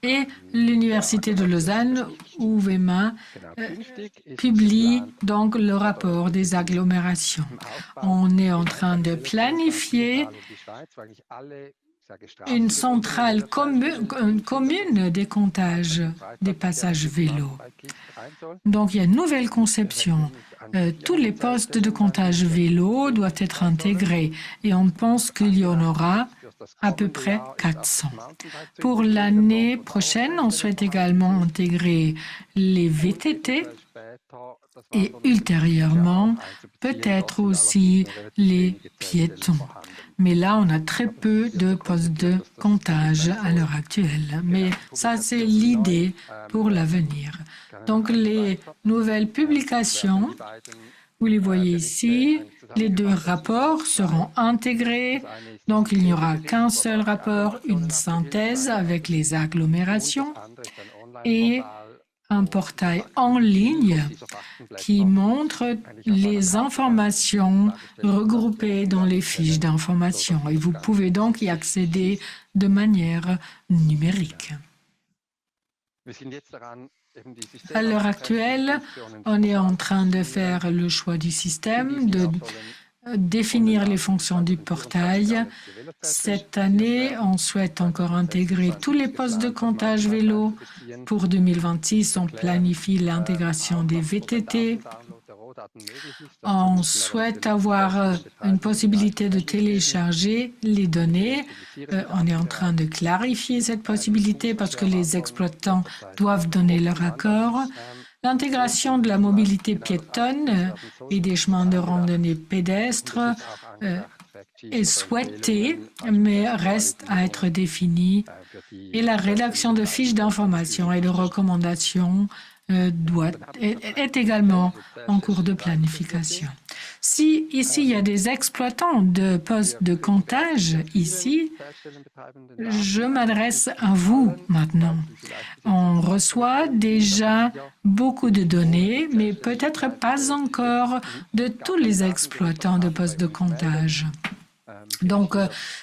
Et l'Université de Lausanne, UVMA, publie donc le rapport des agglomérations. On est en train de planifier une centrale commune des comptages des passages vélo. Donc il y a une nouvelle conception. Tous les postes de comptage vélo doivent être intégrés et on pense qu'il y en aura à peu près 400. Pour l'année prochaine, on souhaite également intégrer les VTT et ultérieurement, peut-être aussi les piétons. Mais là, on a très peu de postes de comptage à l'heure actuelle. Mais ça, c'est l'idée pour l'avenir. Donc, les nouvelles publications, vous les voyez ici, les deux rapports seront intégrés. Donc, il n'y aura qu'un seul rapport, une synthèse avec les agglomérations et un portail en ligne qui montre les informations regroupées dans les fiches d'information. Et vous pouvez donc y accéder de manière numérique. À l'heure actuelle, on est en train de faire le choix du système, de définir les fonctions du portail. Cette année, on souhaite encore intégrer tous les postes de comptage vélo. Pour 2026, on planifie l'intégration des VTT. On souhaite avoir une possibilité de télécharger les données. On est en train de clarifier cette possibilité parce que les exploitants doivent donner leur accord. L'intégration de la mobilité piétonne et des chemins de randonnée pédestres est souhaitée, mais reste à être définie. Et la rédaction de fiches d'information et de recommandations est également en cours de planification. Si ici il y a des exploitants de postes de comptage, ici, je m'adresse à vous maintenant. On reçoit déjà beaucoup de données, mais peut-être pas encore de tous les exploitants de postes de comptage. Donc,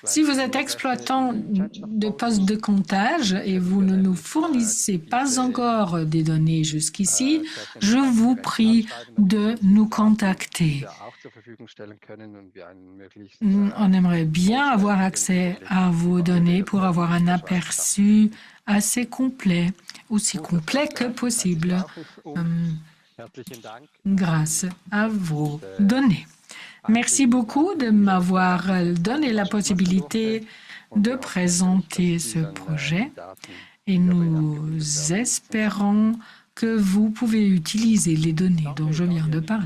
si vous êtes exploitant de postes de comptage et vous ne nous fournissez pas encore des données jusqu'ici, je vous prie de nous contacter. On aimerait bien avoir accès à vos données pour avoir un aperçu assez complet, aussi complet que possible, grâce à vos données. Merci beaucoup de m'avoir donné la possibilité de présenter ce projet et nous espérons que vous pouvez utiliser les données dont je viens de parler.